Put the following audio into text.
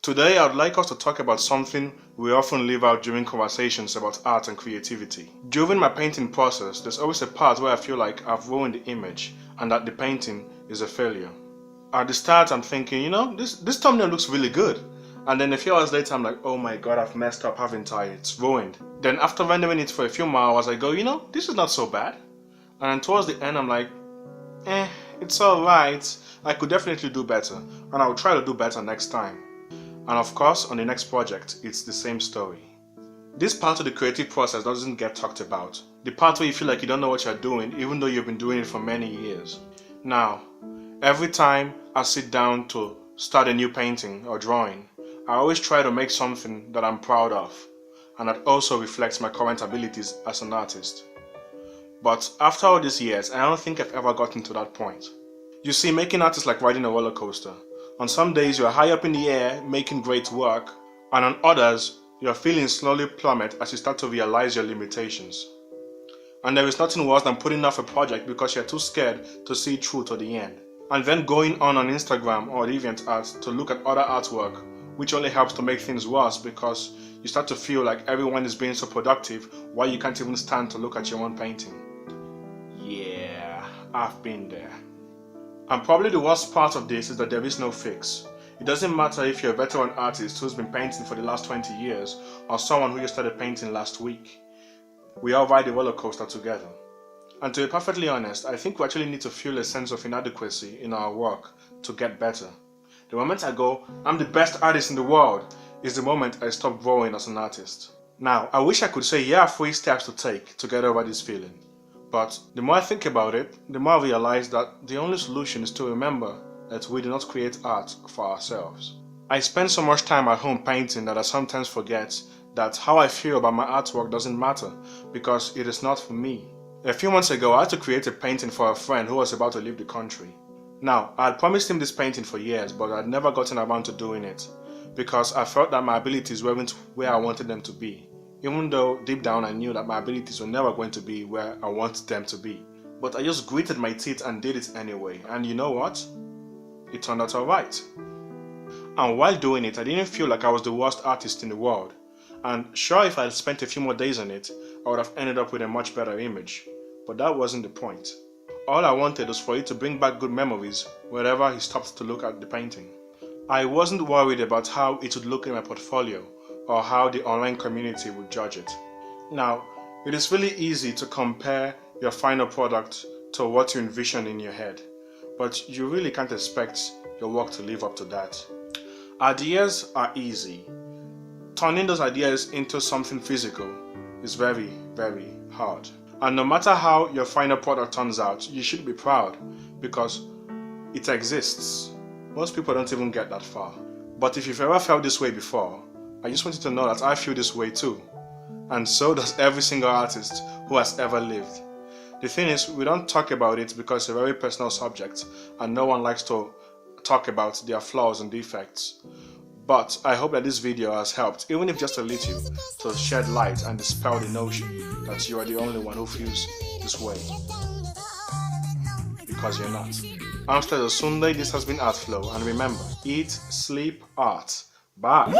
Today, I would like us to talk about something we often leave out during conversations about art and creativity. During my painting process, there's always a part where I feel like I've ruined the image and that the painting is a failure. At the start, I'm thinking, this thumbnail looks really good. And then a few hours later, I'm like, oh my god, I've messed up, haven't I? It's ruined. Then after rendering it for a few more hours, I go, this is not so bad. And then towards the end, I'm like, it's alright. I could definitely do better. And I'll try to do better next time. And of course, on the next project, it's the same story. This part of the creative process doesn't get talked about. The part where you feel like you don't know what you're doing, even though you've been doing it for many years. Now, every time I sit down to start a new painting or drawing, I always try to make something that I'm proud of, and that also reflects my current abilities as an artist. But after all these years, I don't think I've ever gotten to that point. You see, making art is like riding a roller coaster. On some days you're high up in the air making great work, and on others your feelings slowly plummet as you start to realize your limitations. And there is nothing worse than putting off a project because you're too scared to see it through to the end. And then going on Instagram or DeviantArt to look at other artwork, which only helps to make things worse because you start to feel like everyone is being so productive while you can't even stand to look at your own painting. Yeah, I've been there. And probably the worst part of this is that there is no fix. It doesn't matter if you're a veteran artist who's been painting for the last 20 years or someone who just started painting last week. We all ride the roller coaster together. And to be perfectly honest, I think we actually need to feel a sense of inadequacy in our work to get better. The moment I go, I'm the best artist in the world, is the moment I stop growing as an artist. Now, I wish I could say here are 3 steps to take to get over this feeling. But the more I think about it, the more I realize that the only solution is to remember that we do not create art for ourselves. I spend so much time at home painting that I sometimes forget that how I feel about my artwork doesn't matter because it is not for me. A few months ago, I had to create a painting for a friend who was about to leave the country. Now, I had promised him this painting for years, but I had never gotten around to doing it because I felt that my abilities weren't where I wanted them to be. Even though deep down I knew that my abilities were never going to be where I wanted them to be. But I just gritted my teeth and did it anyway, and you know what? It turned out alright. And while doing it, I didn't feel like I was the worst artist in the world. And sure, if I had spent a few more days on it, I would have ended up with a much better image. But that wasn't the point. All I wanted was for it to bring back good memories wherever he stopped to look at the painting. I wasn't worried about how it would look in my portfolio, or how the online community would judge it. Now, it is really easy to compare your final product to what you envision in your head, but you really can't expect your work to live up to that. Ideas are easy. Turning those ideas into something physical is very, very hard. And no matter how your final product turns out, you should be proud because it exists. Most people don't even get that far. But if you've ever felt this way before, I just want you to know that I feel this way too. And so does every single artist who has ever lived. The thing is, we don't talk about it because it's a very personal subject and no one likes to talk about their flaws and defects. But I hope that this video has helped, even if just a little, to shed light and dispel the notion that you are the only one who feels this way. Because you're not. I'm stylesosunde, this has been Art Flow, and remember, eat, sleep, art. Bye.